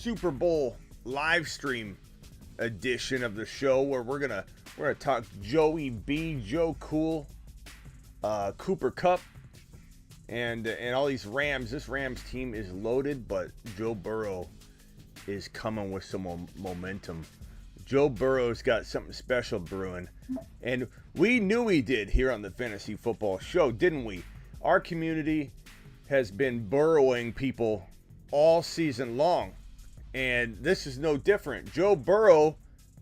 Super Bowl live stream edition of the show where we're gonna talk Joey B, Joe Cool, Cooper Kupp, and all these Rams. This Rams team is loaded, but Joe Burrow is coming with some momentum. Joe Burrow's got something special brewing, and we knew he did here on the Fantasy Football Show, didn't we? Our community has been burrowing people all season long, and this is no different. Joe Burrow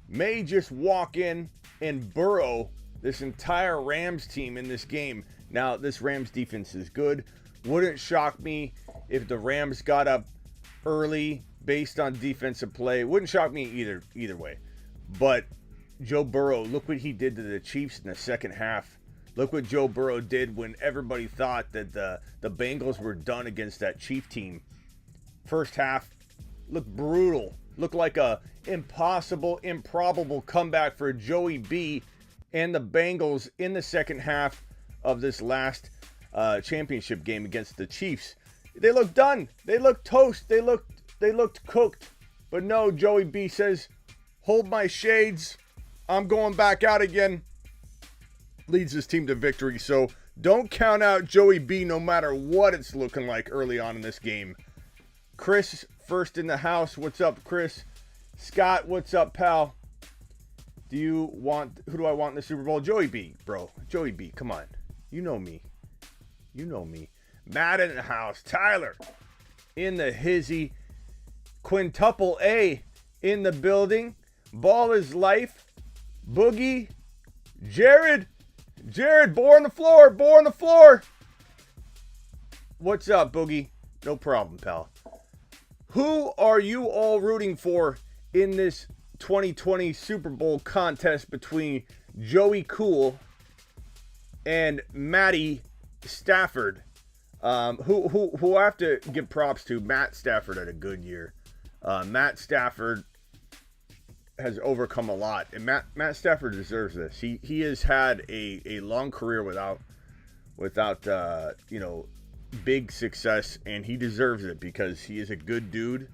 may just walk in and burrow this entire Rams team in this game. Now, this Rams defense is good. Wouldn't shock me if the Rams got up early based on defensive play. Wouldn't shock me either way. But Joe Burrow, look what he did to the Chiefs in the second half. Look what Joe Burrow did when everybody thought that the Bengals were done against that Chief team. First half looked brutal. Looked like a improbable comeback for Joey B and the Bengals in the second half of this last championship game against the Chiefs. They looked done. They looked toast. They looked cooked. But no, Joey B says, hold my shades. I'm going back out again. Leads his team to victory. So don't count out Joey B no matter what it's looking like early on in this game. Chris, first in the house. What's up, Chris? Scott, what's up, pal? Who do I want in the Super Bowl? Joey B, bro. Joey B, come on. You know me. Matt in the house. Tyler in the hizzy. Quintuple A in the building. Ball is life. Boogie. Jared, bore on the floor. What's up, Boogie? No problem, pal. Who are you all rooting for in this 2020 Super Bowl contest between Joey Cool and Matty Stafford? Who I have to give props to. Matt Stafford had a good year. Matt Stafford has overcome a lot, and Matt Stafford deserves this. He has had a long career without big success, and he deserves it because he is a good dude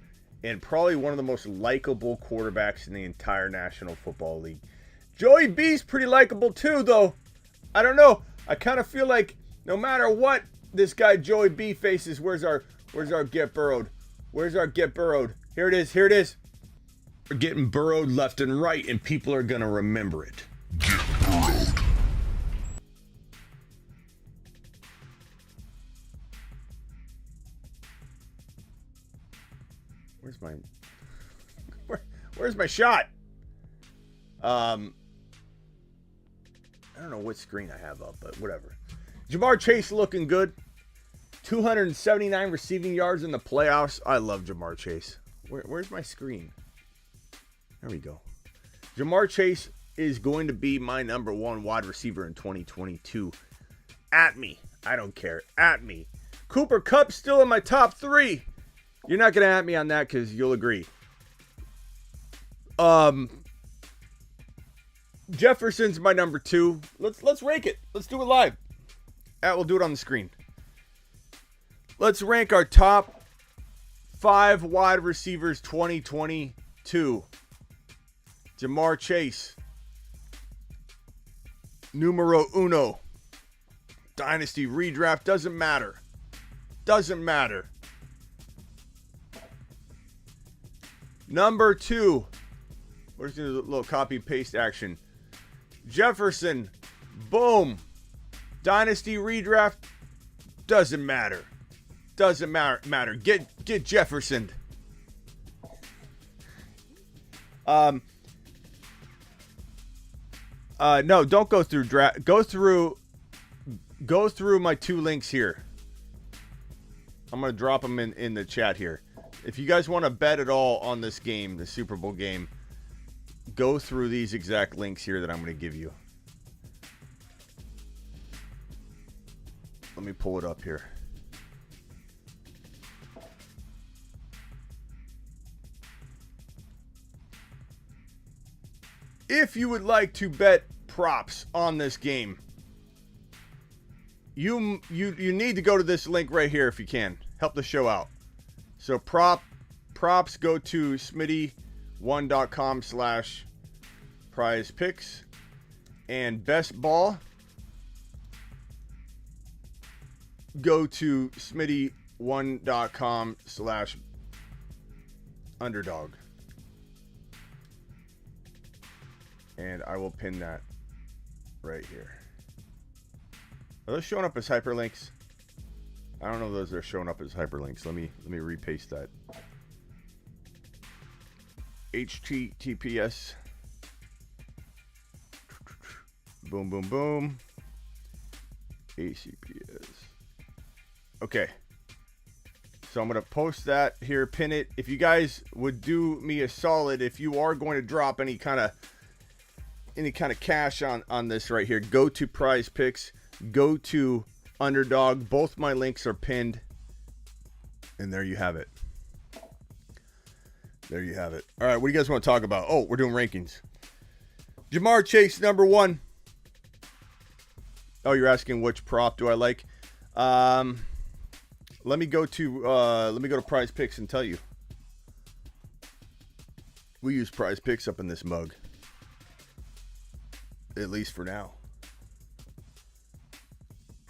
and probably one of the most likable quarterbacks in the entire National Football League. Joey B's pretty likable too, though. I don't know. I kind of feel like no matter what this guy Joey B faces, where's our get burrowed? Where's our get burrowed? Here it is. We're getting burrowed left and right, and people are going to remember it. Get burrowed. Where's my shot? I don't know what screen I have up, but whatever. Jamar Chase looking good. 279 receiving yards in the playoffs. I love Jamar Chase. Where's my screen? There we go. Jamar Chase is going to be my number one wide receiver in 2022. At me. I don't care. At me. Cooper Kupp still in my top 3. You're not going to at me on that because you'll agree. Jefferson's my number 2. Let's rank it. Let's do it live. We'll do it on the screen. Let's rank our top 5 wide receivers 2022. Jamar Chase. Numero uno. Dynasty redraft. Doesn't matter. Number 2. We're just going to do a little copy-paste action. Jefferson. Boom. Dynasty redraft. Doesn't matter. Get Jefferson. No, don't go through draft. Go through my 2 links here. I'm going to drop them in the chat here. If you guys want to bet at all on this game, the Super Bowl game, go through these exact links here that I'm going to give you. Let me pull it up here. If you would like to bet props on this game, you need to go to this link right here if you can. Help the show out. So prop props, go to smitty1.com/prize-picks. And best ball, go to smitty1.com/underdog. And I will pin that right here. Are those showing up as hyperlinks? I don't know if those are showing up as hyperlinks. Let me repaste that. HTTPS. Boom, boom, boom. ACPS. Okay. So I'm going to post that here, pin it. If you guys would do me a solid, if you are going to drop any kind of cash on this right here, go to Prize Picks, go to Underdog. Both my links are pinned. And there you have it. There you have it. All right, what do you guys want to talk about? Oh, we're doing rankings. Jamar Chase, number 1. Oh, you're asking which prop do I like? Let me go to Prize Picks and tell you. We use Prize Picks up in this mug. At least for now.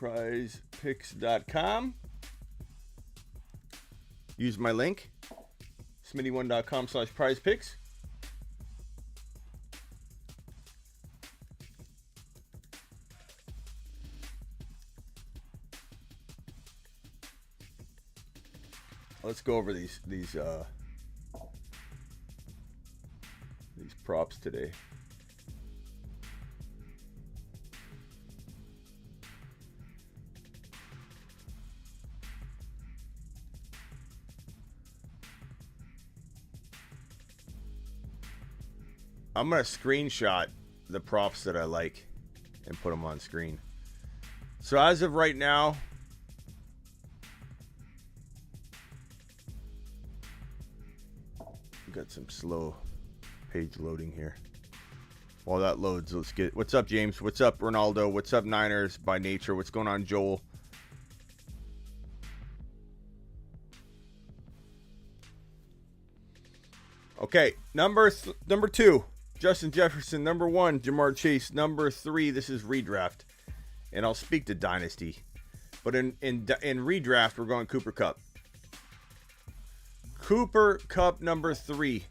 prizepicks.com. Use my link. smitty1.com/prizepicks. Let's go over these props today. I'm going to screenshot the props that I like and put them on screen. So as of right now, we've got some slow page loading here. While that loads, let's get... What's up, James? What's up, Ronaldo? What's up, Niners by nature? What's going on, Joel? Okay, number 2. Justin Jefferson, number 1, Jamar Chase, number 3. This is redraft, and I'll speak to Dynasty, but in redraft we're going Cooper Kupp. Cooper Kupp, number 3.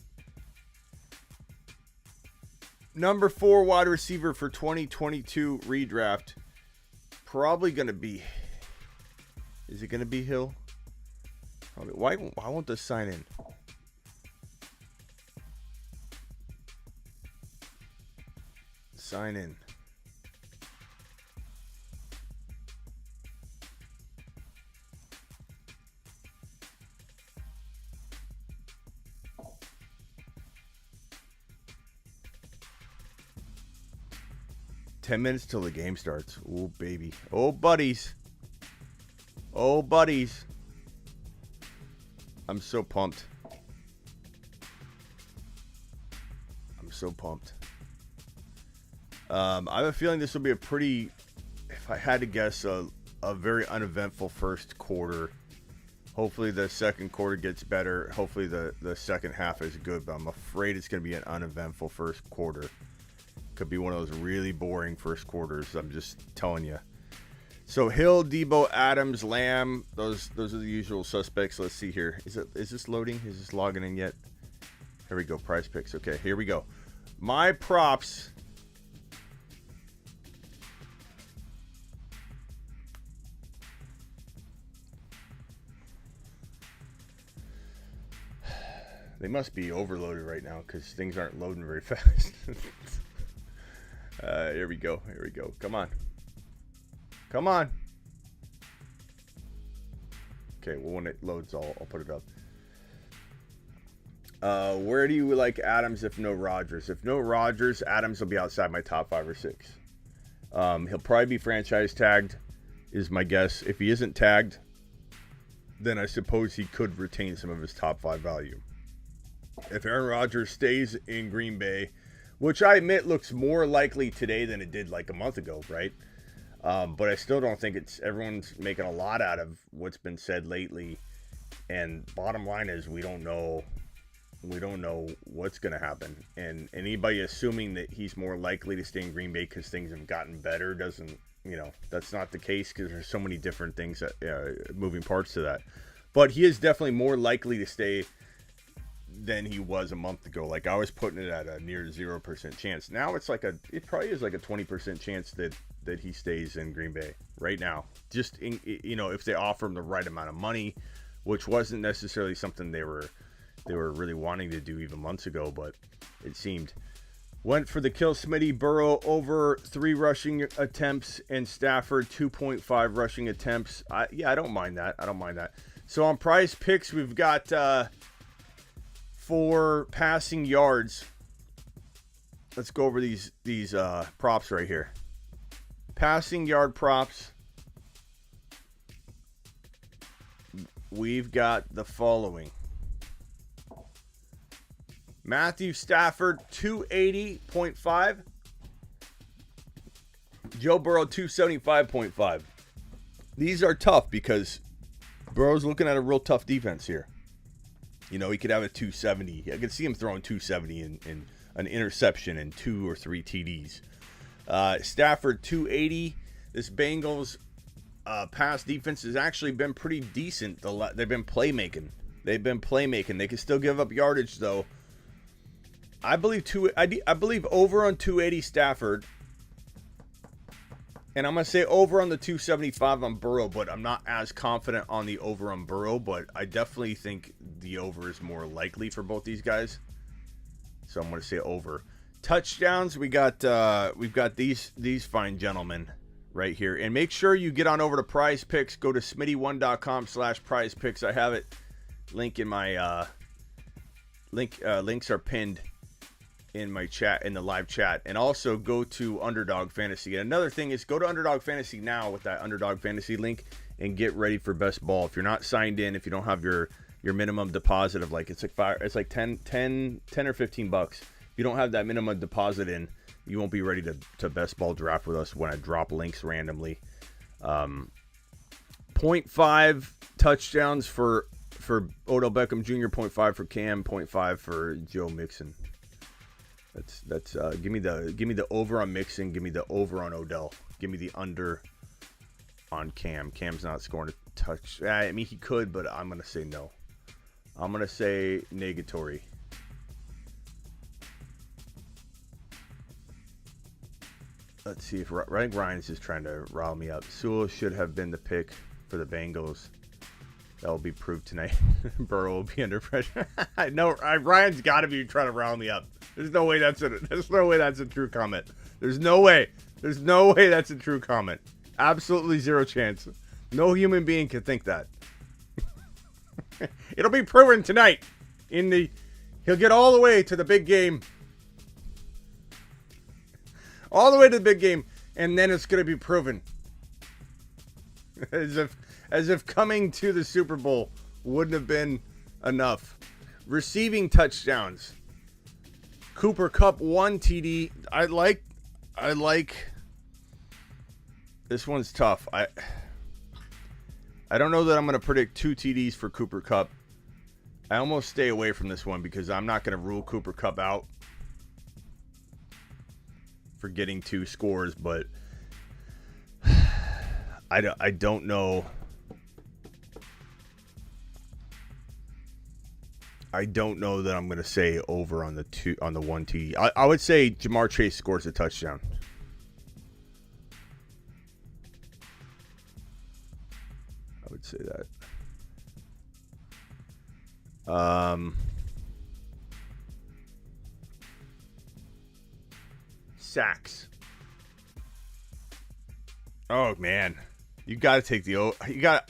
Number 4 wide receiver for 2022 redraft. Probably gonna be. Is it gonna be Hill? Probably. Why won't this sign in? Sign in. Ten minutes till the game starts. Oh, baby. Oh, buddies. Oh, buddies. I'm so pumped. I'm so pumped. I have a feeling this will be a pretty, if I had to guess, a very uneventful first quarter. Hopefully the second quarter gets better. Hopefully the second half is good, but I'm afraid it's going to be an uneventful first quarter. Could be one of those really boring first quarters. I'm just telling you. So Hill, Debo, Adams, Lamb, those are the usual suspects. Let's see here. Is this loading? Is this logging in yet? Here we go. Prize Picks. Okay, here we go. My props. They must be overloaded right now because things aren't loading very fast. Here we go. Here we go. Come on. Come on. Okay, well, when it loads, I'll put it up. Where do you like Adams if no Rodgers? If no Rodgers, Adams will be outside my top 5 or 6. He'll probably be franchise tagged, is my guess. If he isn't tagged, then I suppose he could retain some of his top 5 value. If Aaron Rodgers stays in Green Bay, which I admit looks more likely today than it did like a month ago, right? But I still don't think everyone's making a lot out of what's been said lately And bottom line is we don't know what's going to happen. And anybody assuming that he's more likely to stay in Green Bay because things have gotten better doesn't, that's not the case because there's so many different things that moving parts to that. But he is definitely more likely to stay than he was a month ago. Like I was putting it at a near 0% chance. Now it probably is like a 20% chance that he stays in Green Bay right now. Just if they offer him the right amount of money, which wasn't necessarily something they were really wanting to do even months ago, but it seemed. Went for the kill. Smitty. Burrow over 3 rushing attempts and Stafford 2.5 rushing attempts. I don't mind that. So on Prize Picks, we've got for passing yards. Let's go over these props right here. Passing yard props. We've got the following. Matthew Stafford, 280.5. Joe Burrow, 275.5. These are tough because Burrow's looking at a real tough defense here. He could have a 270. I could see him throwing 270 in an interception and 2 or 3 TDs. Stafford, 280. This Bengals pass defense has actually been pretty decent. They've been playmaking. They can still give up yardage, though. I believe over on 280 Stafford, and I'm going to say over on the 275 on Burrow, but I'm not as confident on the over on Burrow, but I definitely think the over is more likely for both these guys. So I'm going to say over. Touchdowns, we've got these fine gentlemen right here. And make sure you get on over to Prize Picks. Go to smitty1.com/Prize Picks. I have it. Link in my links are pinned in my chat, in the live chat. And also go to Underdog Fantasy. And another thing is go to Underdog Fantasy now with that Underdog Fantasy link and get ready for best ball. If you're not signed in, if you don't have your minimum deposit of it's like 10 or 15 bucks. If you don't have that minimum deposit in, you won't be ready to best ball draft with us when I drop links randomly. 0.5 touchdowns for Odell Beckham Jr., 0.5 for Cam, 0.5 for Joe Mixon. That's give me the over on Mixon, give me the over on Odell, give me the under on Cam. Cam's not scoring a touch. I mean, he could, but I'm gonna say no. I'm gonna say negatory. Let's see if Ryan's just trying to rile me up. Sewell should have been the pick for the Bengals. That will be proved tonight. Burrow will be under pressure. No, Ryan's got to be trying to rile me up. There's no way that's a true comment. There's no way that's a true comment. Absolutely zero chance. No human being can think that. It'll be proven tonight. He'll get all the way to the big game. All the way to the big game, and then it's going to be proven. As if coming to the Super Bowl wouldn't have been enough. Receiving touchdowns. Cooper Kupp 1 TD. I like this one's tough. I don't know that I'm going to predict 2 TDs for Cooper Kupp. I almost stay away from this one because I'm not going to rule Cooper Kupp out for getting 2 scores, but I don't know. I don't know that I'm going to say over on the 1 TD. I would say Jamar Chase scores a touchdown. I would say that. Sacks. Oh man, you got to take the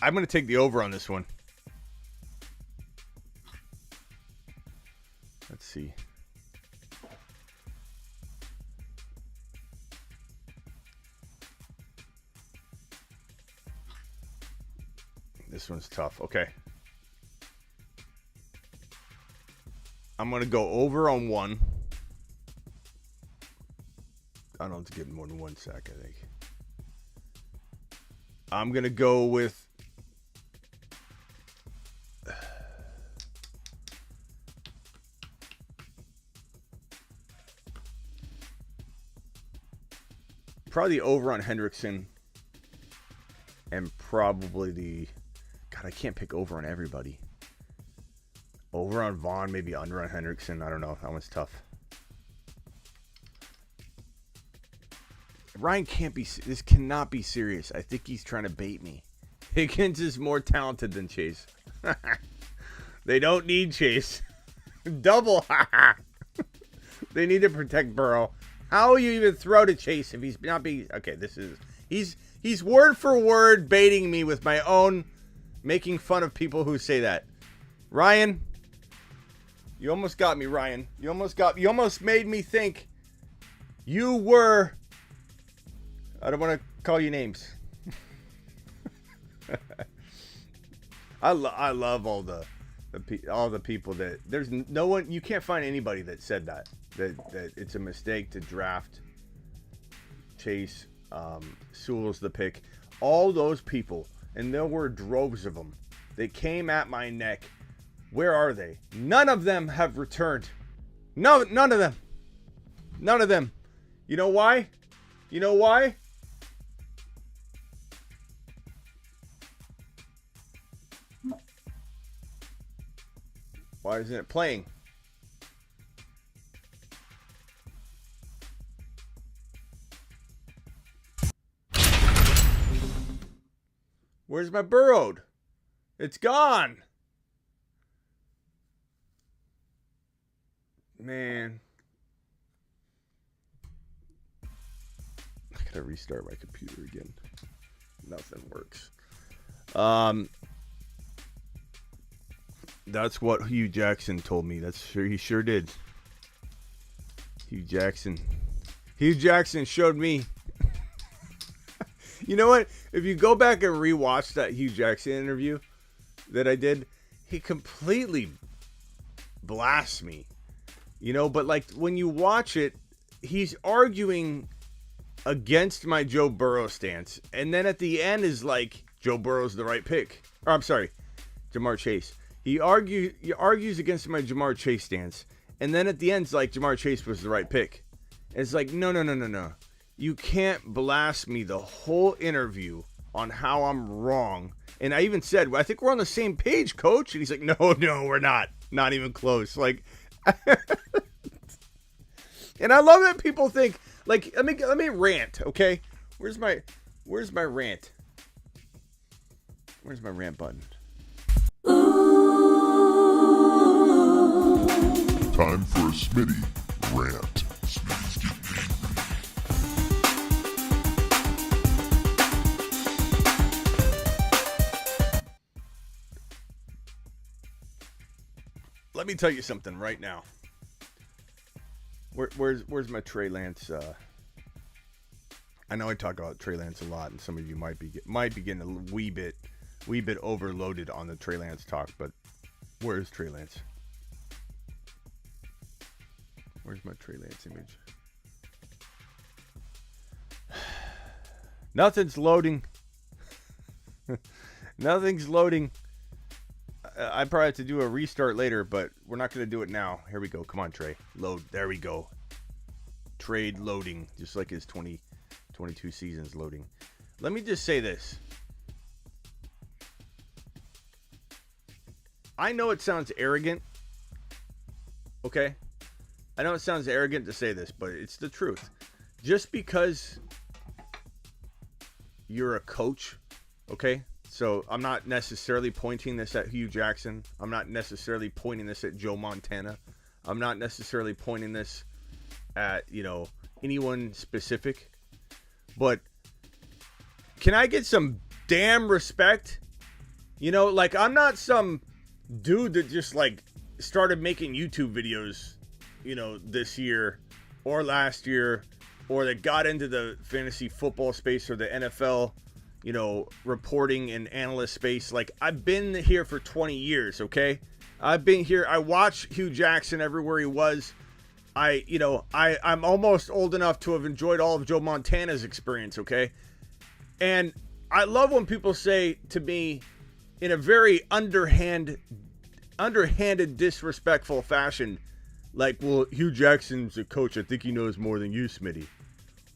I'm going to take the over on this one. Let's see. This one's tough. Okay. I'm going to go over on 1. I don't have to get more than 1 sack, I think. I'm going to go with... probably over on Hendrickson, and probably the, God, I can't pick over on everybody. Over on Vaughn, maybe under on Hendrickson. I don't know. That one's tough. Ryan can't be, this cannot be serious. I think he's trying to bait me. Higgins is more talented than Chase. They don't need Chase. Double. They need to protect Burrow. How will you even throw to Chase if he's not being, okay, this is, he's word for word baiting me with my own, making fun of people who say that. Ryan, you almost got me, Ryan. You almost made me think you were, I don't want to call you names. I love all the people that, there's no one, you can't find anybody that said that it's a mistake to draft Chase. Sewell's the pick. All those people, and there were droves of them, they came at my neck. Where are they? None of them have returned. No, none of them. None of them. You know why? You know why? Why isn't it playing? Where's my burrowed? It's gone. Man. I gotta restart my computer again. Nothing works. That's what Hugh Jackson told me. He sure did. Hugh Jackson showed me. You know what? If you go back and rewatch that Hugh Jackson interview that I did, he completely blasts me. You know, but like when you watch it, he's arguing against my Joe Burrow stance. And then at the end is like, Joe Burrow's the right pick. Or I'm sorry, Jamar Chase. He argues against my Jamar Chase stance. And then at the end, it's like Jamar Chase was the right pick. And it's like, no. You can't blast me the whole interview on how I'm wrong. And I even said, I think we're on the same page, coach. And he's like, no, we're not. Not even close. Like, and I love that people think, like, let me rant, okay? Where's my rant? Where's my rant button? Time for a Smitty rant. Let me tell you something right now. Where's my Trey Lance? I know I talk about Trey Lance a lot, and some of you might be getting a wee bit overloaded on the Trey Lance talk. But where's Trey Lance? Where's my Trey Lance image? Nothing's loading. Nothing's loading. I probably have to do a restart later, but we're not going to do it now. Here we go. Come on, Trey. Load. There we go. Trade loading, just like his 2022 season's loading. Let me just say this. I know it sounds arrogant. Okay? I know it sounds arrogant to say this, but it's the truth. Just because you're a coach, okay? So I'm not necessarily pointing this at Hugh Jackson. I'm not necessarily pointing this at Joe Montana. I'm not necessarily pointing this at, anyone specific. But can I get some damn respect? Like I'm not some dude that just like started making YouTube videos, this year or last year, or that got into the fantasy football space or the NFL, reporting and analyst space. Like I've been here for 20 years. Okay. I've been here. I watched Hugh Jackson everywhere he was. I'm almost old enough to have enjoyed all of Joe Montana's experience. Okay. And I love when people say to me in a very underhanded, disrespectful fashion, like, well, Hugh Jackson's a coach. I think he knows more than you, Smitty.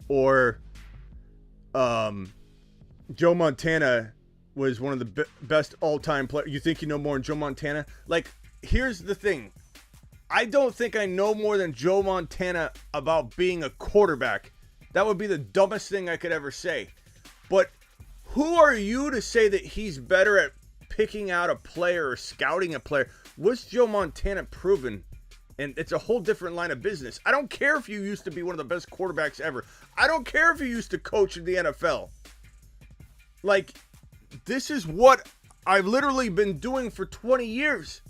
Or, Joe Montana was one of the best all-time players. You think you know more than Joe Montana? Like, here's the thing. I don't think I know more than Joe Montana about being a quarterback. That would be the dumbest thing I could ever say. But who are you to say that he's better at picking out a player or scouting a player? What's Joe Montana proven? And it's a whole different line of business. I don't care if you used to be one of the best quarterbacks ever. I don't care if you used to coach in the NFL. Like, this is what I've literally been doing for 20 years.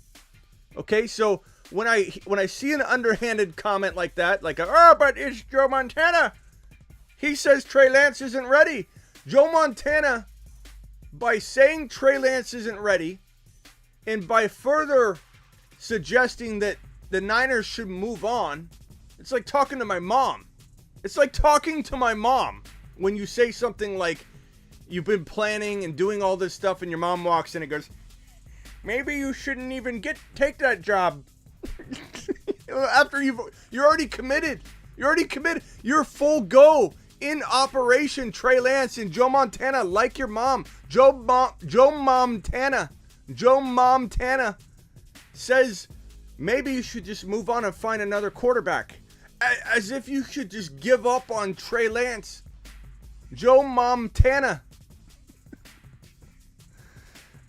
Okay, so when I see an underhanded comment like that, like, oh, but it's Joe Montana. He says Trey Lance isn't ready. Joe Montana, by saying Trey Lance isn't ready, and by further suggesting that the Niners should move on, it's like talking to my mom. It's like talking to my mom when you say something like, you've been planning and doing all this stuff, and your mom walks in and goes, maybe you shouldn't even take that job. After you're already committed. You're already committed. You're full go in Operation Trey Lance and Joe Montana, like your mom. Joe Montana says maybe you should just move on and find another quarterback. As if you should just give up on Trey Lance. Joe Montana.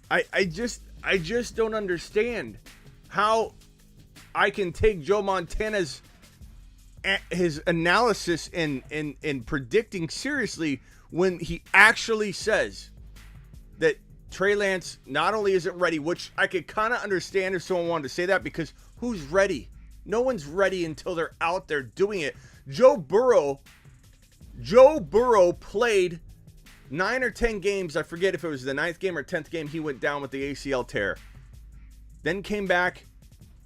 I just don't understand how I can take Joe Montana's his analysis in predicting seriously when he actually says that Trey Lance not only isn't ready, which I could kind of understand if someone wanted to say that, because who's ready? No one's ready until they're out there doing it. Joe Burrow played 9 or 10 games. I forget if it was the 9th game or 10th game. He went down with the ACL tear. Then came back,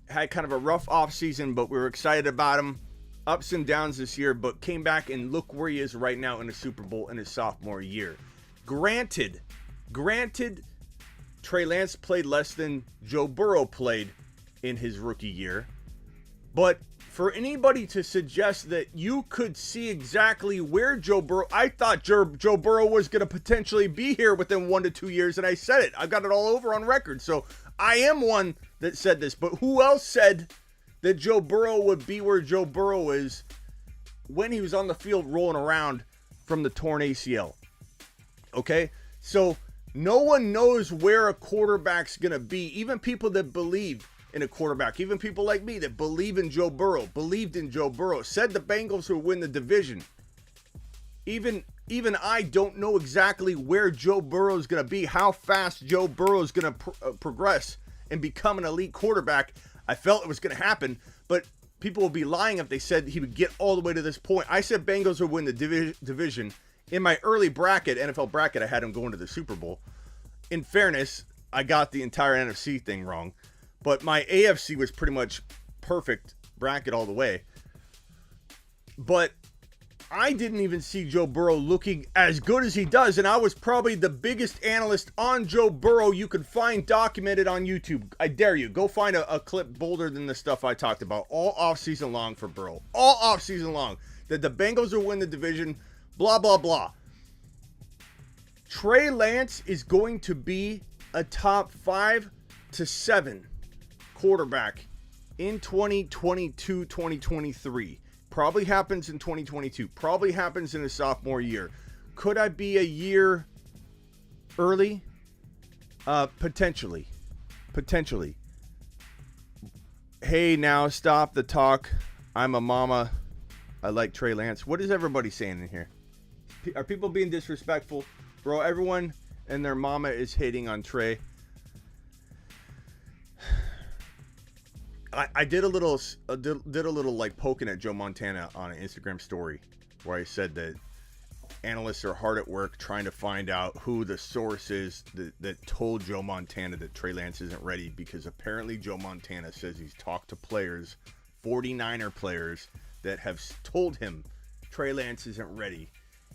had kind of a rough offseason, but we were excited about him. Ups and downs this year, but came back and look where he is right now in the Super Bowl in his sophomore year. Granted, Trey Lance played less than Joe Burrow played in his rookie year. But for anybody to suggest that you could see exactly where Joe Burrow... I thought Joe Burrow was going to potentially be here within 1 to 2 years, and I said it. I've got it all over on record. So I am one that said this. But who else said that Joe Burrow would be where Joe Burrow is when he was on the field rolling around from the torn ACL? Okay? So no one knows where a quarterback's going to be. Even people that believe in a quarterback, even people like me that believed in Joe Burrow, said the Bengals would win the division. Even I don't know exactly where Joe Burrow is going to be, how fast Joe Burrow is going to progress and become an elite quarterback. I felt it was going to happen, but people will be lying if they said he would get all the way to this point. I said Bengals would win the division. In my early bracket, NFL bracket, I had him going to the Super Bowl. In fairness, I got the entire NFC thing wrong, but my AFC was pretty much perfect bracket all the way. But I didn't even see Joe Burrow looking as good as he does, and I was probably the biggest analyst on Joe Burrow you could find documented on YouTube. I dare you. Go find a clip bolder than the stuff I talked about all offseason long for Burrow. All offseason long. That the Bengals will win the division, blah, blah, blah. Trey Lance is going to be a top 5 to 7 quarterback in 2022, 2023. Probably happens in 2022. Probably happens in his sophomore year. Could I be a year early? Potentially. Hey, now stop the talk. I'm a mama. I like Trey Lance. What is everybody saying in here? Are people being disrespectful? Bro, everyone and their mama is hating on Trey. I did a little like poking at Joe Montana on an Instagram story where I said that analysts are hard at work trying to find out who the source is that told Joe Montana that Trey Lance isn't ready, because apparently Joe Montana says he's talked to players, 49er players, that have told him Trey Lance isn't ready.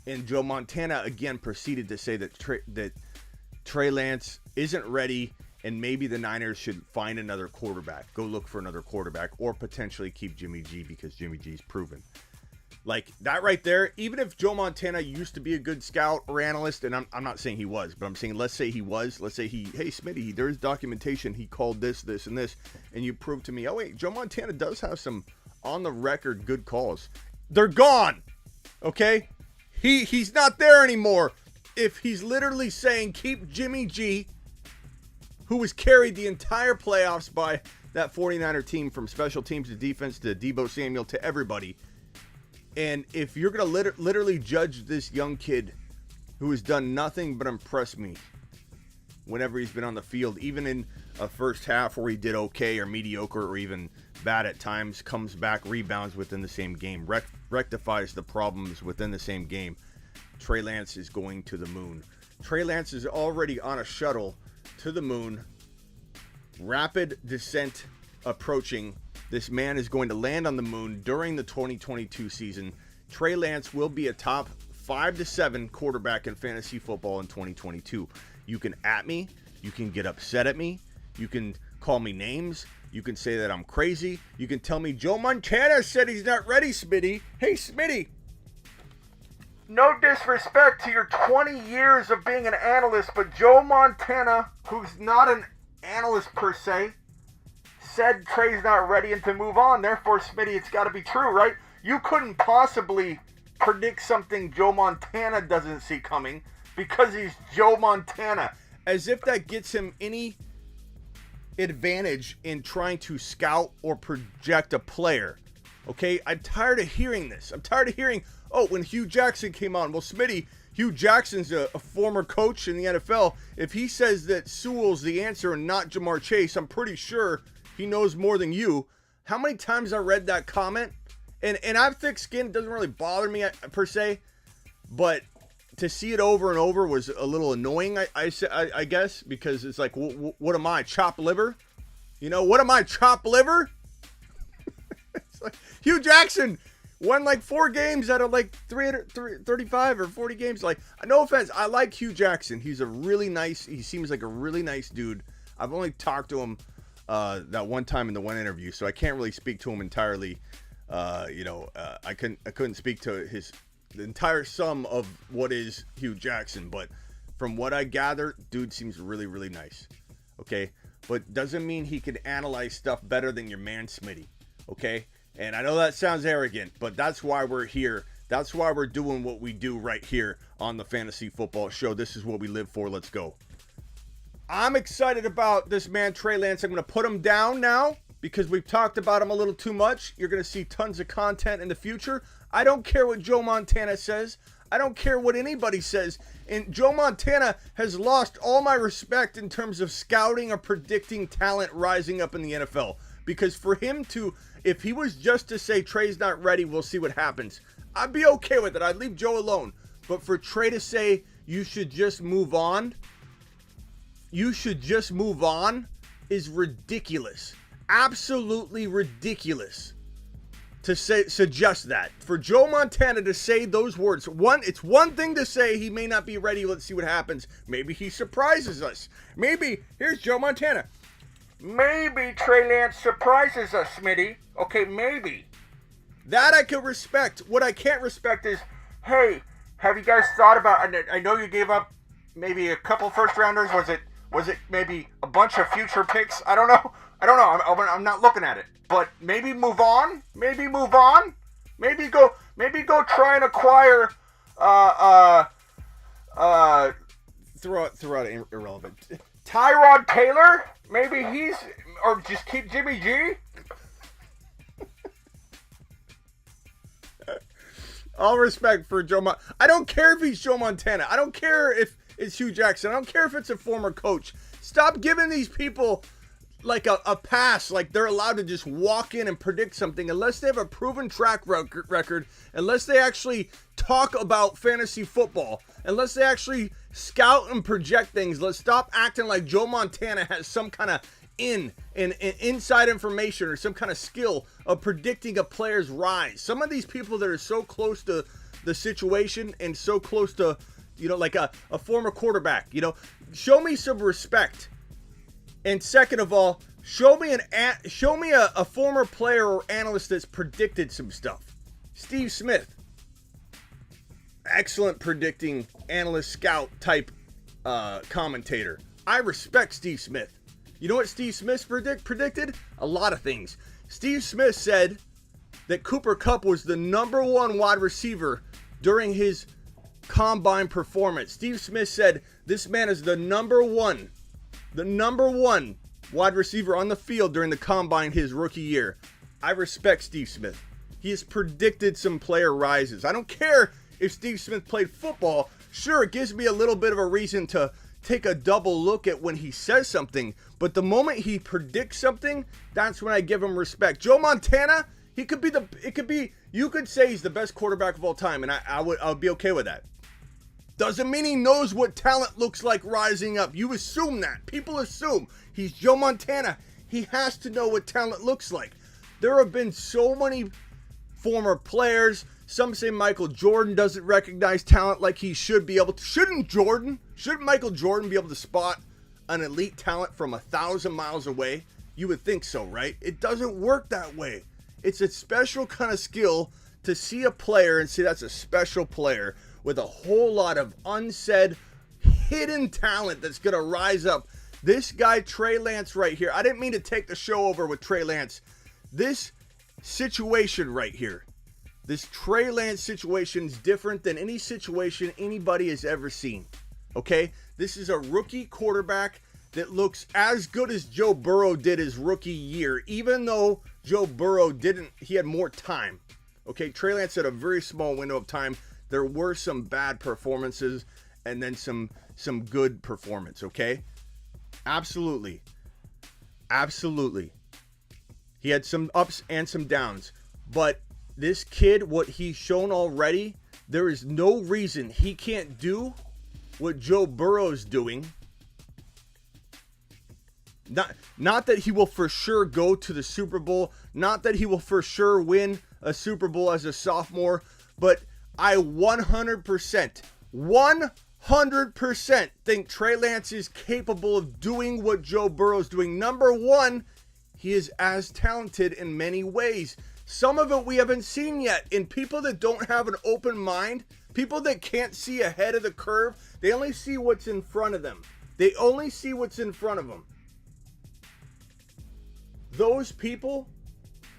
And Joe Montana again proceeded to say that Trey Lance isn't ready, and maybe the Niners should find another quarterback. Go look for another quarterback, or potentially keep Jimmy G because Jimmy G's proven. Like, that right there, even if Joe Montana used to be a good scout or analyst, and I'm not saying he was, but I'm saying let's say he was. Let's say hey, Smitty, there's documentation. He called this, and this, and you proved to me, oh, wait, Joe Montana does have some on-the-record good calls. They're gone, okay? He's not there anymore. If he's literally saying keep Jimmy G, who was carried the entire playoffs by that 49er team from special teams to defense to Deebo Samuel to everybody. And if you're going to literally judge this young kid who has done nothing but impress me whenever he's been on the field, even in a first half where he did okay or mediocre or even bad at times, comes back, rebounds within the same game, rectifies the problems within the same game, Trey Lance is going to the moon. Trey Lance is already on a shuttle to the moon. Rapid descent approaching. This man is going to land on the moon during the 2022 season. Trey Lance will be a top 5 to 7 quarterback in fantasy football in 2022. You can at me. You can get upset at me. You can call me names. You can say that I'm crazy. You can tell me Joe Montana said he's not ready, Smitty. Hey, Smitty. No disrespect to your 20 years of being an analyst, but Joe Montana, who's not an analyst per se, said Trey's not ready and to move on. Therefore, Smitty, it's got to be true, right? You couldn't possibly predict something Joe Montana doesn't see coming because he's Joe Montana. As if that gets him any advantage in trying to scout or project a player. Okay? I'm tired of hearing this. I'm tired of hearing, oh, when Hugh Jackson came on. Well, Smitty, Hugh Jackson's a former coach in the NFL. If he says that Sewell's the answer and not Jamar Chase, I'm pretty sure he knows more than you. How many times I read that comment? And I have thick skin. It doesn't really bother me per se. But to see it over and over was a little annoying, I guess. Because it's like, what am I, chopped liver? You know, what am I, chopped liver? It's like, Hugh Jackson won like 4 games out of like 35 or 40 games. Like, no offense. I like Hugh Jackson. He seems like a really nice dude. I've only talked to him that one time in the one interview, so I can't really speak to him entirely. I couldn't speak to the entire sum of what is Hugh Jackson, but from what I gather, dude seems really, really nice. Okay, but doesn't mean he can analyze stuff better than your man Smitty. Okay, and I know that sounds arrogant, but that's why we're here. That's why we're doing what we do right here on the Fantasy Football Show. This is what we live for. Let's go. I'm excited about this man, Trey Lance. I'm going to put him down now because we've talked about him a little too much. You're going to see tons of content in the future. I don't care what Joe Montana says. I don't care what anybody says. And Joe Montana has lost all my respect in terms of scouting or predicting talent rising up in the NFL. Because for him to, if he was just to say Trey's not ready, we'll see what happens, I'd be okay with it. I'd leave Joe alone. But for Trey to say you should just move on, is ridiculous. Absolutely ridiculous to suggest that. For Joe Montana to say those words, it's one thing to say he may not be ready. Let's see what happens. Maybe he surprises us. Maybe, here's Joe Montana. Maybe Trey Lance surprises us, Smitty. Okay, maybe. That I could respect. What I can't respect is, hey, have you guys thought about, I know you gave up maybe a couple first rounders. Was it maybe a bunch of future picks? I don't know. I'm not looking at it. But maybe move on. Maybe go try and acquire throw out irrelevant. Tyrod Taylor? Maybe or just keep Jimmy G? All respect for Joe Montana. I don't care if he's Joe Montana. I don't care if it's Hugh Jackson. I don't care if it's a former coach. Stop giving these people like a pass, like they're allowed to just walk in and predict something unless they have a proven track record, unless they actually talk about fantasy football, unless they actually scout and project things. Let's stop acting like Joe Montana has some kind of inside information or some kind of skill of predicting a player's rise. Some of these people that are so close to the situation and so close to, like a former quarterback, show me some respect. And second of all, show me a former player or analyst that's predicted some stuff. Steve Smith, excellent predicting analyst scout type commentator. I respect Steve Smith. You know what Steve Smith predicted? A lot of things. Steve Smith said that Cooper Kupp was the number one wide receiver during his combine performance. Steve Smith said this man is the number one wide receiver on the field during the combine his rookie year. I respect Steve Smith. He has predicted some player rises. I don't care if Steve Smith played football. Sure, it gives me a little bit of a reason to take a double look at when he says something, but the moment he predicts something, that's when I give him respect. Joe Montana, you could say he's the best quarterback of all time, and I would be okay with that. Doesn't mean he knows what talent looks like rising up. You assume that. People assume he's Joe Montana. He has to know what talent looks like. There have been so many former players. Some say Michael Jordan doesn't recognize talent like he should be able to. Shouldn't Michael Jordan be able to spot an elite talent from 1,000 miles away? You would think so, right? It doesn't work that way. It's a special kind of skill to see a player and say that's a special player with a whole lot of unsaid, hidden talent that's going to rise up. This guy, Trey Lance, right here. I didn't mean to take the show over with Trey Lance. This situation right here, this Trey Lance situation is different than any situation anybody has ever seen. Okay? This is a rookie quarterback that looks as good as Joe Burrow did his rookie year, even though Joe Burrow didn't, he had more time. Okay? Trey Lance had a very small window of time. There were some bad performances and then some good performance, okay? Absolutely. He had some ups and some downs. But this kid, what he's shown already, there is no reason he can't do what Joe Burrow's doing. Not that he will for sure go to the Super Bowl. Not that he will for sure win a Super Bowl as a sophomore. But I 100% think Trey Lance is capable of doing what Joe Burrow's doing. Number one, he is as talented in many ways. Some of it we haven't seen yet. And people that don't have an open mind, people that can't see ahead of the curve, they only see what's in front of them. Those people,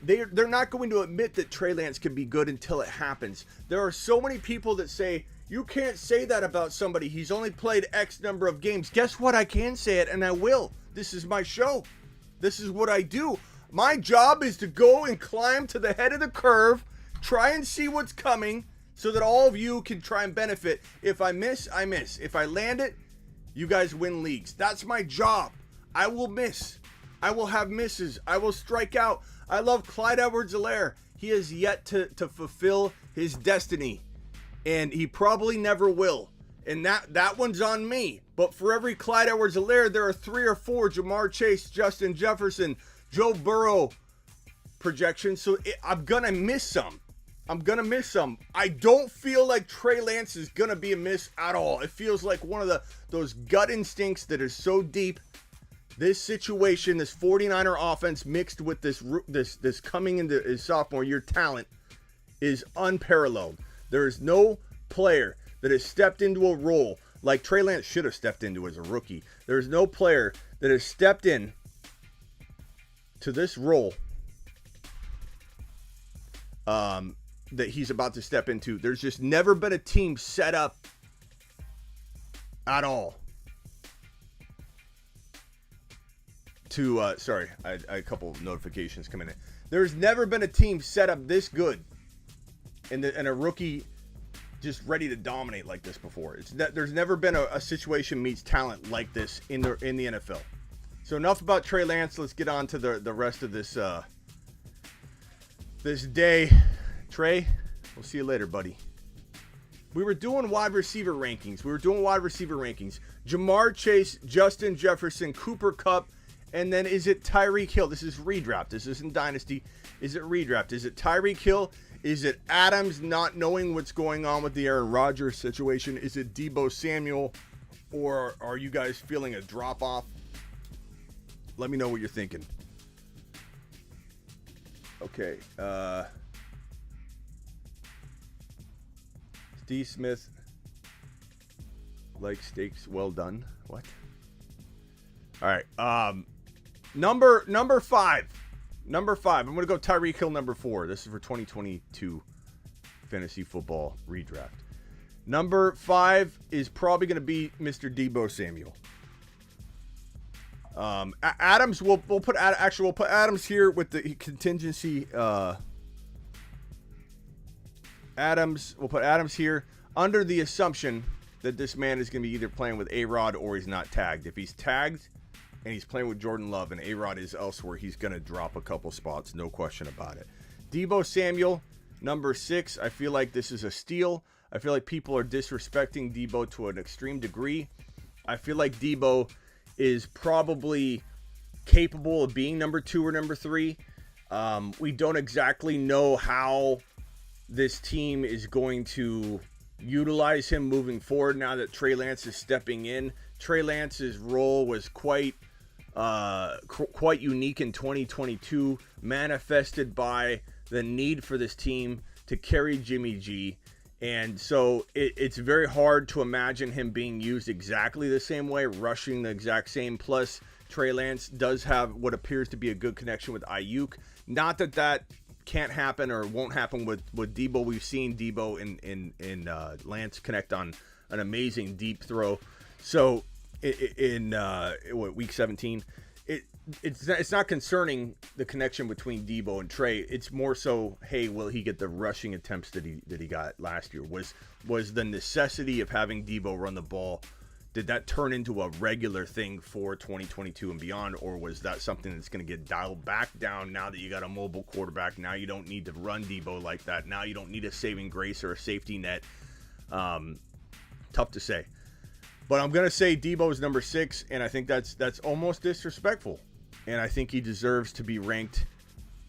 they're not going to admit that Trey Lance can be good until it happens. There are so many people that say, you can't say that about somebody. He's only played X number of games. Guess what? I can say it, and I will. This is my show. This is what I do. My job is to go and climb to the head of the curve, try and see what's coming, so that all of you can try and benefit. If I miss, I miss. If I land it, you guys win leagues. That's my job. I will miss. I will have misses. I will strike out. I love Clyde Edwards-Helaire. He has yet to fulfill his destiny, and he probably never will. And that one's on me. But for every Clyde Edwards-Helaire, there are 3 or 4 Jamar Chase, Justin Jefferson, Joe Burrow projections. So I'm going to miss some. I don't feel like Trey Lance is going to be a miss at all. It feels like one of those gut instincts that is so deep. This situation, this 49er offense mixed with this coming into his sophomore year talent is unparalleled. There is no player that has stepped into a role like Trey Lance should have stepped into as a rookie. There is no player that has stepped in to this role that he's about to step into. There's just never been a team set up at all to sorry, I had a couple of notifications coming in. There's never been a team set up this good and a rookie just ready to dominate like this before. There's never been a situation meets talent like this in the NFL. So enough about Trey Lance. Let's get on to the rest of this this day. Trey, we'll see you later, buddy. We were doing wide receiver rankings. Jamar Chase, Justin Jefferson, Cooper Kupp, and then is it Tyreek Hill? This is redraft. This isn't Dynasty. Is it redraft? Is it Tyreek Hill? Is it Adams not knowing what's going on with the Aaron Rodgers situation? Is it Deebo Samuel? Or are you guys feeling a drop-off? Let me know what you're thinking. Okay. D. Smith, like steaks well done. What? All right. Number 5. Number 5. I'm going to go Tyreek Hill number 4. This is for 2022 fantasy football redraft. Number 5 is probably going to be Mr. Deebo Samuel. Adams, we'll put Adams here with the contingency. We'll put Adams here under the assumption that this man is going to be either playing with A-Rod or he's not tagged. If he's tagged and he's playing with Jordan Love and A-Rod is elsewhere, he's going to drop a couple spots, no question about it. Deebo Samuel, number 6. I feel like this is a steal. I feel like people are disrespecting Deebo to an extreme degree. I feel like Deebo is probably capable of being number 2 or number 3. We don't exactly know how this team is going to utilize him moving forward now that Trey Lance is stepping in. Trey Lance's role was quite unique in 2022, manifested by the need for this team to carry Jimmy G. And so it's very hard to imagine him being used exactly the same way, rushing the exact same. Plus, Trey Lance does have what appears to be a good connection with Ayuk. Not that can't happen or won't happen with Deebo. We've seen Deebo in Lance connect on an amazing deep throw. So in week 17, it's not concerning the connection between Deebo and Trey. It's more so, hey, will he get the rushing attempts that he got last year? Was the necessity of having Deebo run the ball, did that turn into a regular thing for 2022 and beyond, or was that something that's going to get dialed back down now that you got a mobile quarterback? Now you don't need to run Deebo like that. Now you don't need a saving grace or a safety net. Tough to say. But I'm going to say Deebo is number 6, and I think that's almost disrespectful. And I think he deserves to be ranked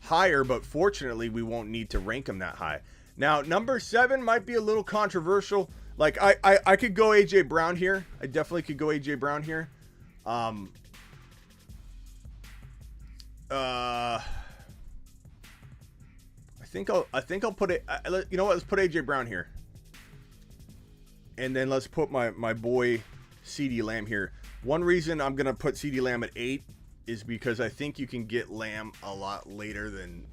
higher, but fortunately we won't need to rank him that high. Now, number 7 might be a little controversial. Like, I could go A.J. Brown here. I definitely could go A.J. Brown here. I think I'll put it. You know what? Let's put A.J. Brown here. And then let's put my boy CeeDee Lamb here. One reason I'm going to put CeeDee Lamb at 8 is because I think you can get Lamb a lot later than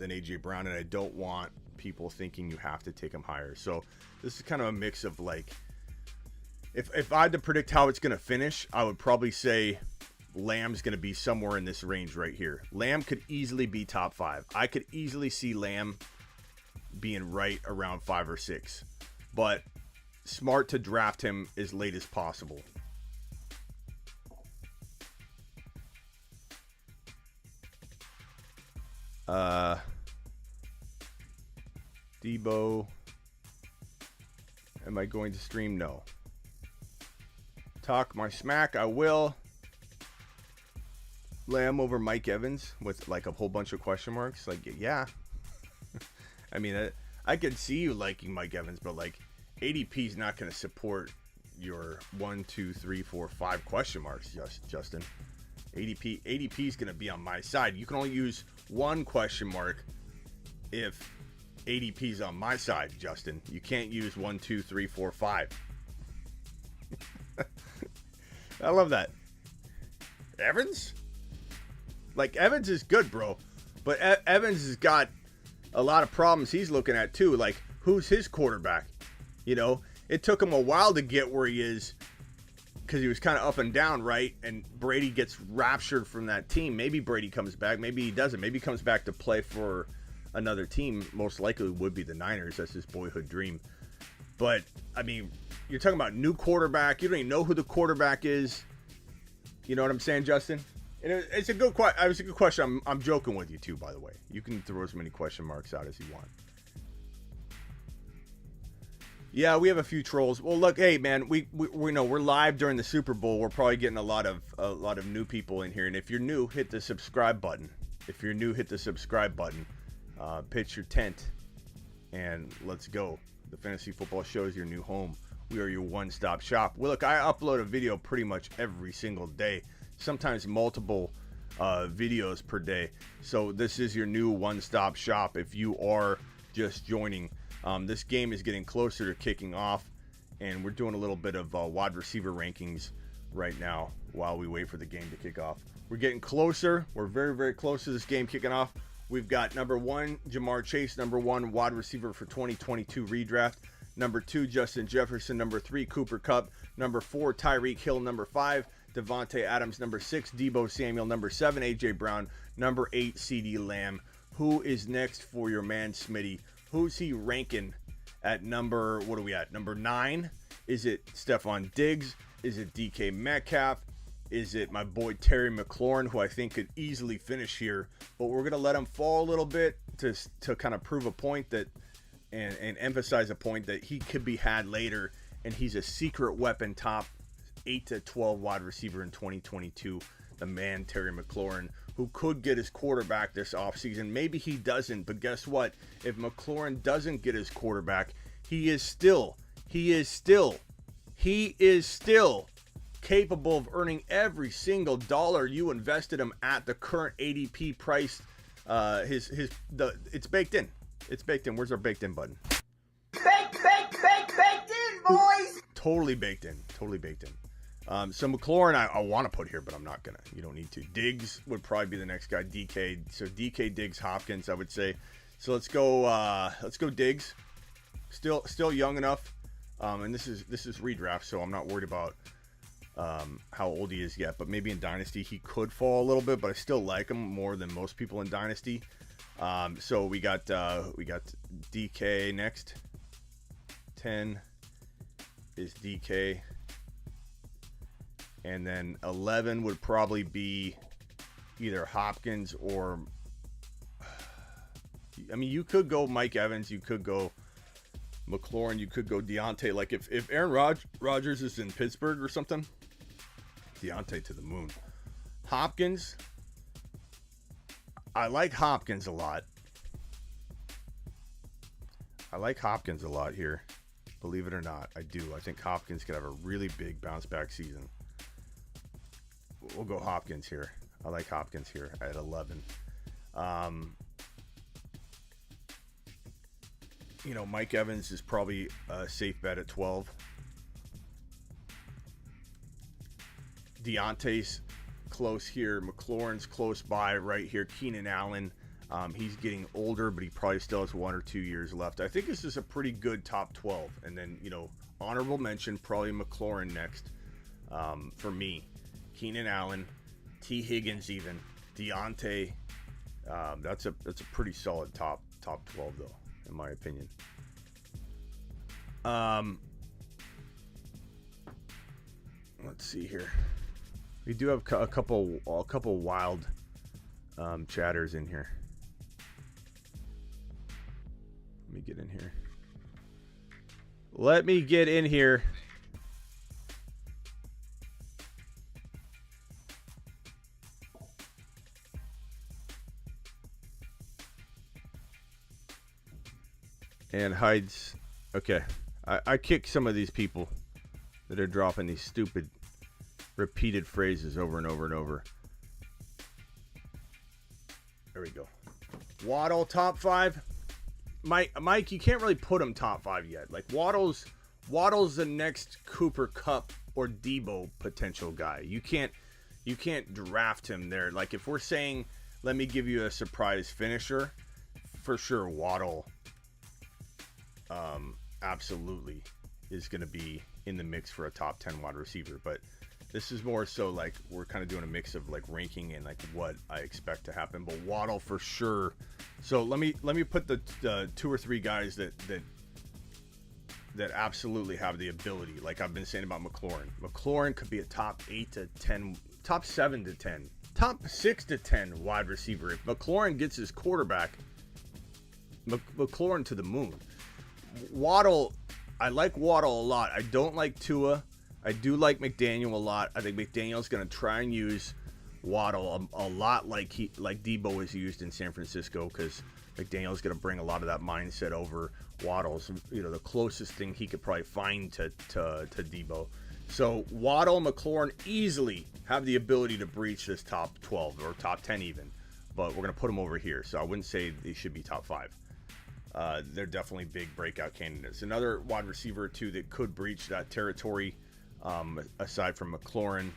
A.J. Brown, and I don't want people thinking you have to take him higher. So this is kind of a mix of, like, if I had to predict how it's going to finish, I would probably say Lamb's going to be somewhere in this range right here. Lamb could easily be top 5. I could easily see Lamb being right around 5 or 6. But smart to draft him as late as possible. Deebo. Am I going to stream? No. Talk my smack. I will. Lamb over Mike Evans with like a whole bunch of question marks. Like, yeah. I mean, I could see you liking Mike Evans, but like ADP is not going to support your 1, 2, 3, 4, 5 question marks, Justin. ADP is going to be on my side. You can only use one question mark if ADP is on my side, Justin. You can't use 1, 2, 3, 4, 5. I love that. Evans? Like, Evans is good, bro. But Evans has got a lot of problems he's looking at, too. Like, who's his quarterback? You know, it took him a while to get where he is because he was kind of up and down, right? And Brady gets raptured from that team. Maybe Brady comes back. Maybe he doesn't. Maybe he comes back to play for another team. Most likely would be the Niners. That's his boyhood dream. But, I mean, you're talking about new quarterback. You don't even know who the quarterback is. You know what I'm saying, Justin? And it's a good question. It was a good question. I'm joking with you, too, by the way. You can throw as many question marks out as you want. Yeah, we have a few trolls. Well, look, hey, man, we know we're live during the Super Bowl. We're probably getting a lot of new people in here. And if you're new, hit the subscribe button. If you're new, hit the subscribe button. Pitch your tent, and let's go. The Fantasy Football Show is your new home. We are your one-stop shop. Well, look, I upload a video pretty much every single day, sometimes multiple videos per day. So this is your new one-stop shop if you are just joining. This game is getting closer to kicking off, and we're doing a little bit of wide receiver rankings right now while we wait for the game to kick off. We're getting closer. We're very, very close to this game kicking off. We've got number 1, Jamar Chase, number 1 wide receiver for 2022 redraft. Number 2, Justin Jefferson. Number 3, Cooper Kupp. Number 4, Tyreek Hill. Number 5, Devontae Adams. Number 6, Deebo Samuel. Number 7, A.J. Brown. Number 8, C.D. Lamb. Who is next for your man, Smitty? Who's he ranking at number, what are we at? Number 9? Is it Stephon Diggs? Is it DK Metcalf? Is it my boy Terry McLaurin, who I think could easily finish here? But we're going to let him fall a little bit to kind of prove a point that and emphasize a point that he could be had later. And he's a secret weapon, top 8 to 12 wide receiver in 2022. The man, Terry McLaurin, who could get his quarterback this offseason. Maybe he doesn't, but guess what? If McLaurin doesn't get his quarterback, he is still capable of earning every single dollar you invested him at the current ADP price. It's baked in. It's baked in. Where's our baked in button? Baked in, boys. Totally baked in. So McLaurin, I want to put here, but I'm not gonna. You don't need to. Diggs would probably be the next guy. DK. So DK, Diggs, Hopkins, I would say. So let's go Diggs. Still young enough. And this is redraft, so I'm not worried about how old he is yet. But maybe in Dynasty he could fall a little bit, but I still like him more than most people in Dynasty. So we got DK next. 10 is DK. And then 11 would probably be either Hopkins or, I mean, you could go Mike Evans, you could go McLaurin, you could go Deontay. Like if Aaron Rodgers is in Pittsburgh or something, Deontay to the moon. Hopkins, I like Hopkins a lot. Here. Believe it or not, I do. I think Hopkins could have a really big bounce back season. We'll go Hopkins here. I like Hopkins here at 11. Mike Evans is probably a safe bet at 12. Deontay's close here. McLaurin's close by right here. Keenan Allen, he's getting older, but he probably still has 1 or 2 years left. I think this is a pretty good top 12. And then, honorable mention, probably McLaurin next for me. Keenan Allen, T. Higgins even, Deontay. That's a pretty solid top 12 though, in my opinion. Let's see here. We do have a couple wild chatters in here. Let me get in here. And hides. Okay. I kick some of these people that are dropping these stupid repeated phrases over and over and over. There we go. Waddle top 5. Mike, you can't really put him top 5 yet. Like Waddle's the next Cooper Kupp or Deebo potential guy. You can't draft him there. Like if we're saying, let me give you a surprise finisher, for sure Waddle absolutely is going to be in the mix for a top 10 wide receiver. But this is more so like we're kind of doing a mix of like ranking and like what I expect to happen. But Waddle for sure. So let me put the 2 or 3 guys that absolutely have the ability. Like I've been saying about McLaurin. McLaurin could be a top 8 to 10, top 7 to 10, top 6 to 10 wide receiver. If McLaurin gets his quarterback, McLaurin to the moon. Waddle, I like Waddle a lot. I don't like Tua. I do like McDaniel a lot. I think McDaniel's going to try and use Waddle a lot like Deebo was used in San Francisco, because McDaniel's going to bring a lot of that mindset over. Waddle's, the closest thing he could probably find to Deebo. So Waddle and McLaurin easily have the ability to breach this top 12 or top 10 even, but we're going to put them over here. So I wouldn't say they should be top 5. they're definitely big breakout candidates. Another wide receiver or two that could breach that territory, aside from McLaurin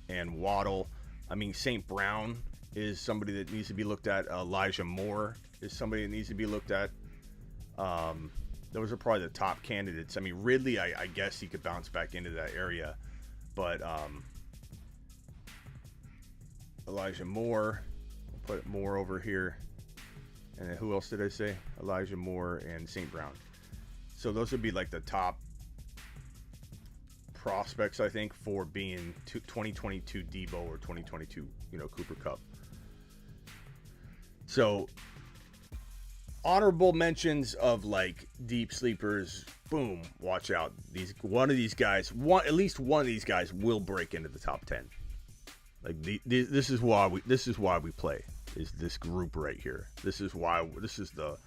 and Waddle. I mean, St. Brown is somebody that needs to be looked at. Elijah Moore is somebody that needs to be looked at. Those are probably the top candidates. I mean, Ridley, I guess he could bounce back into that area. But Elijah Moore, we'll put Moore over here. And then who else did I say? Elijah Moore and St. Brown. So those would be like the top prospects, I think, for being 2022 Debo or 2022, Cooper Kupp. So honorable mentions of like deep sleepers. Boom, watch out. At least one of these guys will break into the top 10. Like this is why we play. Is this group right here. This is the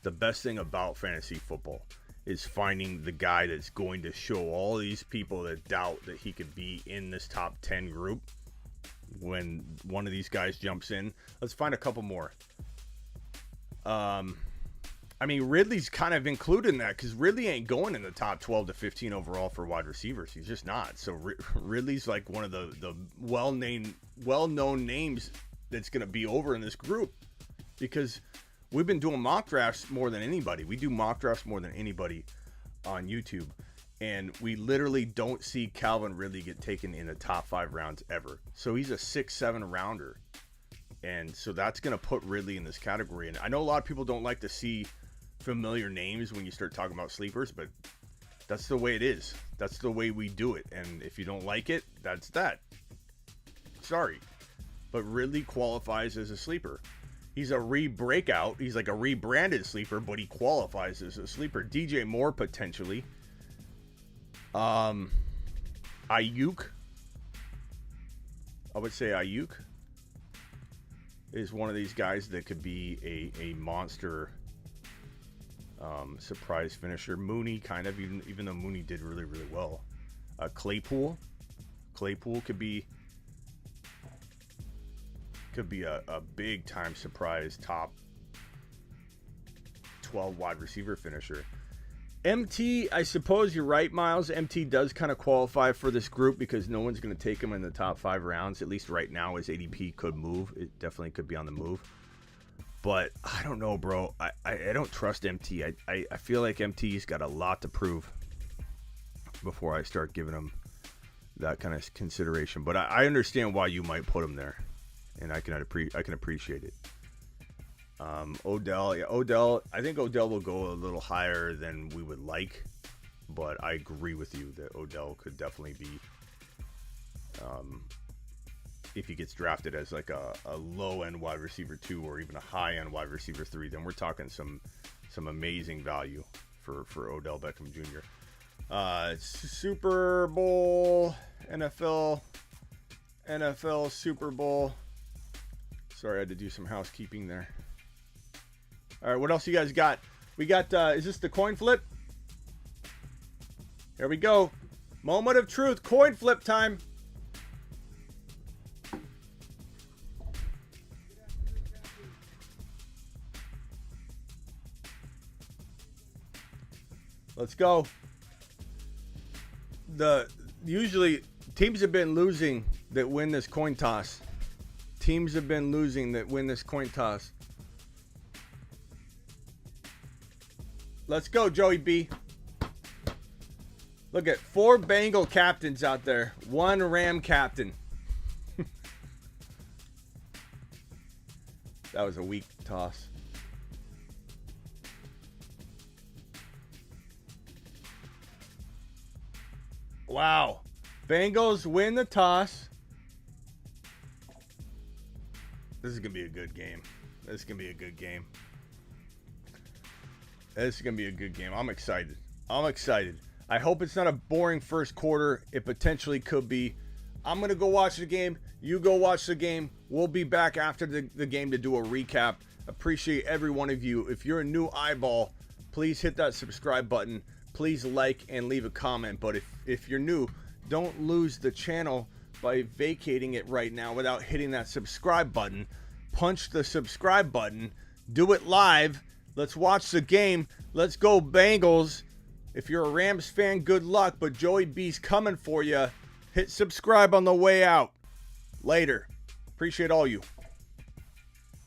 best thing about fantasy football is finding the guy that's going to show all these people that doubt that he could be in this top 10 group when one of these guys jumps in. Let's find a couple more. I mean, Ridley's kind of included in that because Ridley ain't going in the top 12 to 15 overall for wide receivers. He's just not. So Ridley's like one of the well-known names that's going to be over in this group because we've been doing mock drafts more than anybody. We do mock drafts more than anybody on YouTube. And we literally don't see Calvin Ridley get taken in the top 5 rounds ever. So he's a 6-7 rounder. And so that's going to put Ridley in this category. And I know a lot of people don't like to see familiar names when you start talking about sleepers, but that's the way it is. That's the way we do it. And if you don't like it, that's that. Sorry. But Ridley qualifies as a sleeper. He's a re-breakout. He's like a rebranded sleeper, but he qualifies as a sleeper. DJ Moore, potentially. Ayuk. I would say Ayuk is one of these guys that could be a monster surprise finisher. Mooney, kind of, even though Mooney did really, really well. Claypool could be a big time surprise top 12 wide receiver finisher. MT, I suppose you're right, Miles. MT does kind of qualify for this group because no one's going to take him in the top 5 rounds. At least right now, his ADP could move. It definitely could be on the move. But I don't know, bro. I don't trust MT. I feel like MT's got a lot to prove before I start giving him that kind of consideration. But I understand why you might put him there, and I can appreciate it. Odell, I think Odell will go a little higher than we would like, but I agree with you that Odell could definitely be, if he gets drafted as like a low-end wide receiver 2 or even a high-end wide receiver 3, then we're talking some amazing value for Odell Beckham Jr. Super Bowl, NFL Super Bowl. Sorry, I had to do some housekeeping there. All right, what else you guys got? We got, is this the coin flip? Here we go. Moment of truth. Coin flip time. Let's go. Usually teams have been losing that win this coin toss. Teams have been losing that win this coin toss. Let's go, Joey B. Look at 4 Bengal captains out there. 1 Ram captain. That was a weak toss. Wow. Bengals win the toss. This is going to be a good game. This is going to be a good game. I'm excited. I hope it's not a boring first quarter. It potentially could be. I'm going to go watch the game. You go watch the game. We'll be back after the game to do a recap. Appreciate every one of you. If you're a new eyeball, please hit that subscribe button. Please like and leave a comment. But if you're new, don't lose the channel by vacating it right now without hitting that subscribe button. Punch the subscribe button Do it live. Let's watch the game. Let's go Bengals. If you're a Rams fan, good luck, but Joey B's coming for you. Hit subscribe on the way out. Later. Appreciate all you.